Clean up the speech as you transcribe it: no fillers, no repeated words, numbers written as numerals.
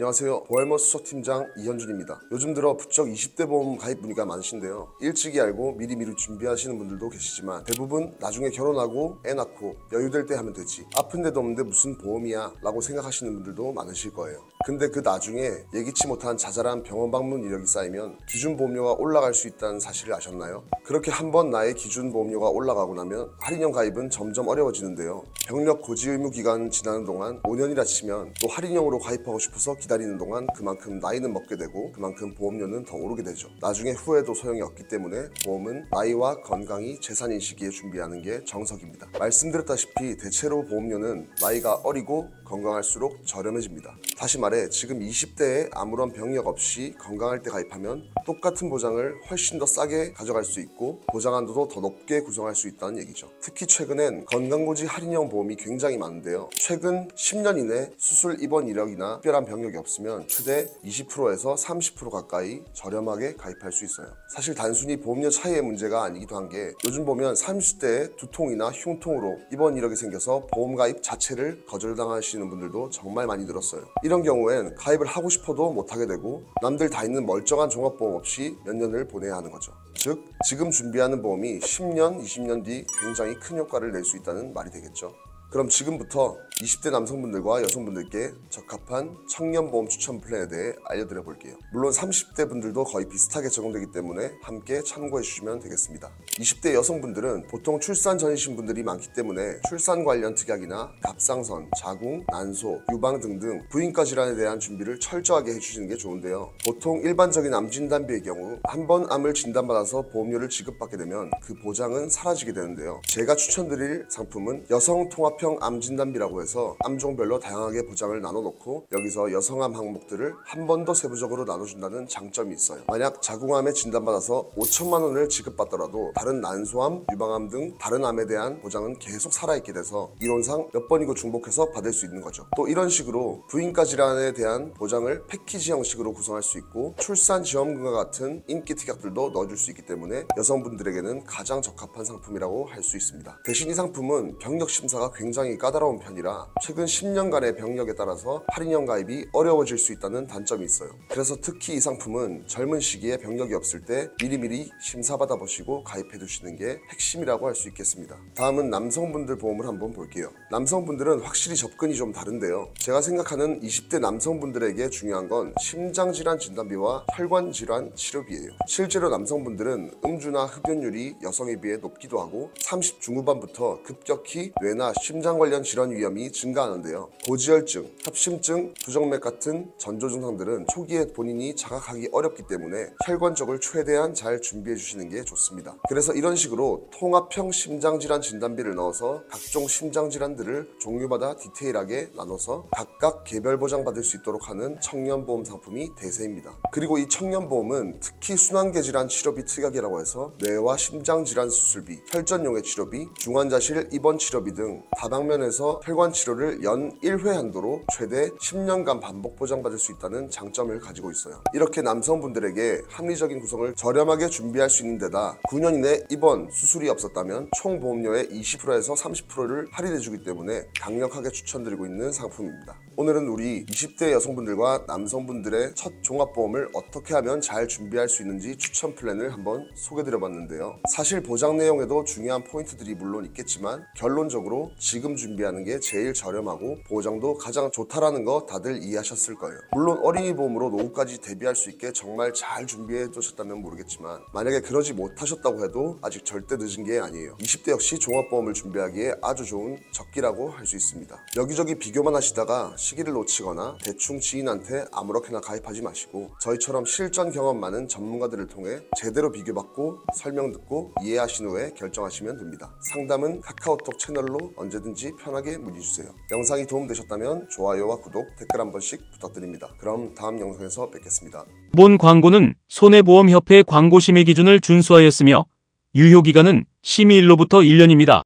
안녕하세요. 보알머 수석팀장 이현준입니다. 요즘 들어 부쩍 20대 보험 가입 문의가 많으신데요. 일찍이 알고 미리 준비하시는 분들도 계시지만 대부분 나중에 결혼하고 애 낳고 여유될 때 하면 되지, 아픈 데도 없는데 무슨 보험이야 라고 생각하시는 분들도 많으실 거예요. 근데 그 나중에 예기치 못한 자잘한 병원 방문 이력이 쌓이면 기준 보험료가 올라갈 수 있다는 사실을 아셨나요? 그렇게 한번 나의 기준 보험료가 올라가고 나면 할인형 가입은 점점 어려워지는데요. 병력 고지 의무 기간 지나는 동안 5년이라 치면 또 할인형으로 가입하고 싶어서 기다리는 동안 그만큼 나이는 먹게 되고 그만큼 보험료는 더 오르게 되죠. 나중에 후회도 소용이 없기 때문에 보험은 나이와 건강이 재산인 시기에 준비하는 게 정석입니다. 말씀드렸다시피 대체로 보험료는 나이가 어리고 건강할수록 저렴해집니다. 다시 말해 지금 20대에 아무런 병력 없이 건강할 때 가입하면 똑같은 보장을 훨씬 더 싸게 가져갈 수 있고 보장 한도도 더 높게 구성할 수 있다는 얘기죠. 특히 최근엔 건강고지 할인형 보험이 굉장히 많은데요. 최근 10년 이내 수술 입원 이력이나 특별한 병력이 없으면 최대 20%에서 30% 가까이 저렴하게 가입할 수 있어요. 사실 단순히 보험료 차이의 문제가 아니기도 한 게 요즘 보면 30대에 두통이나 흉통으로 입원 이력이 생겨서 보험 가입 자체를 거절당하시는 분들도 정말 많이 늘었어요. 이런 경우엔 가입을 하고 싶어도 못하게 되고 남들 다 있는 멀쩡한 종합보험 없이 몇 년을 보내야 하는 거죠. 즉 지금 준비하는 보험이 10년, 20년 뒤 굉장히 큰 효과를 낼 수 있다는 말이 되겠죠. 그럼 지금부터 20대 남성분들과 여성분들께 적합한 청년보험 추천 플랜에 대해 알려드려 볼게요. 물론 30대 분들도 거의 비슷하게 적용되기 때문에 함께 참고해 주시면 되겠습니다. 20대 여성분들은 보통 출산 전이신 분들이 많기 때문에 출산 관련 특약이나 갑상선, 자궁, 난소, 유방 등등 부인과 질환에 대한 준비를 철저하게 해주시는 게 좋은데요. 보통 일반적인 암 진단비의 경우 한 번 암을 진단받아서 보험료를 지급받게 되면 그 보장은 사라지게 되는데요. 제가 추천드릴 상품은 여성 통합형 암 진단비라고 해서 암종별로 다양하게 보장을 나눠놓고 여기서 여성암 항목들을 한 번 더 세부적으로 나눠준다는 장점이 있어요. 만약 자궁암에 진단받아서 5천만 원을 지급받더라도 다른 난소암, 유방암 등 다른 암에 대한 보장은 계속 살아있게 돼서 이론상 몇 번이고 중복해서 받을 수 있는 거죠. 또 이런 식으로 부인과 질환에 대한 보장을 패키지 형식으로 구성할 수 있고 출산 지원금과 같은 인기 특약들도 넣어줄 수 있기 때문에 여성분들에게는 가장 적합한 상품이라고 할 수 있습니다. 대신 이 상품은 병력 심사가 굉장히 까다로운 편이라 최근 10년간의 병력에 따라서 할인형 가입이 어려워질 수 있다는 단점이 있어요. 그래서 특히 이 상품은 젊은 시기에 병력이 없을 때 미리미리 심사받아 보시고 가입해 두시는 게 핵심이라고 할 수 있겠습니다. 다음은 남성분들 보험을 한번 볼게요. 남성분들은 확실히 접근이 좀 다른데요. 제가 생각하는 20대 남성분들에게 중요한 건 심장질환 진단비와 혈관질환 치료비예요. 실제로 남성분들은 음주나 흡연율이 여성에 비해 높기도 하고 30 중후반부터 급격히 뇌나 심장 관련 질환 위험이 증가하는데요. 고지혈증, 협심증, 부정맥 같은 전조 증상들은 초기에 본인이 자각하기 어렵기 때문에 혈관 쪽을 최대한 잘 준비해 주시는 게 좋습니다. 그래서 이런 식으로 통합형 심장질환 진단비를 넣어서 각종 심장질환들을 종류마다 디테일하게 나눠서 각각 개별 보장받을 수 있도록 하는 청년보험 상품이 대세입니다. 그리고 이 청년보험은 특히 순환계질환 치료비 특약이라고 해서 뇌와 심장질환 수술비, 혈전용의 치료비, 중환자실 입원 치료비 등 다방면에서 혈관 치료를 연 1회 한도로 최대 10년간 반복 보장받을 수 있다는 장점을 가지고 있어요. 이렇게 남성분들에게 합리적인 구성을 저렴하게 준비할 수 있는 데다 9년 이내 입원, 수술이 없었다면 총 보험료의 20%에서 30%를 할인해주기 때문에 강력하게 추천드리고 있는 상품입니다. 오늘은 우리 20대 여성분들과 남성분들의 첫 종합보험을 어떻게 하면 잘 준비할 수 있는지 추천 플랜을 한번 소개드려봤는데요. 사실 보장 내용에도 중요한 포인트들이 물론 있겠지만 결론적으로 지금 준비하는 게 제일 저렴하고 보장도 가장 좋다라는 거 다들 이해하셨을 거예요. 물론 어린이 보험으로 노후까지 대비할 수 있게 정말 잘 준비해 두셨다면 모르겠지만 만약에 그러지 못하셨다고 해도 아직 절대 늦은 게 아니에요. 20대 역시 종합보험을 준비하기에 아주 좋은 적기라고 할 수 있습니다. 여기저기 비교만 하시다가 시기를 놓치거나 대충 지인한테 아무렇게나 가입하지 마시고 저희처럼 실전 경험 많은 전문가들을 통해 제대로 비교받고 설명 듣고 이해하신 후에 결정하시면 됩니다. 상담은 카카오톡 채널로 언제든지 편하게 문의주세요. 영상이 도움되셨다면 좋아요와 구독, 댓글 한 번씩 부탁드립니다. 그럼 다음 영상에서 뵙겠습니다. 본 광고는 손해보험협회 광고심의 기준을 준수하였으며 유효기간은 심의일로부터 1년입니다.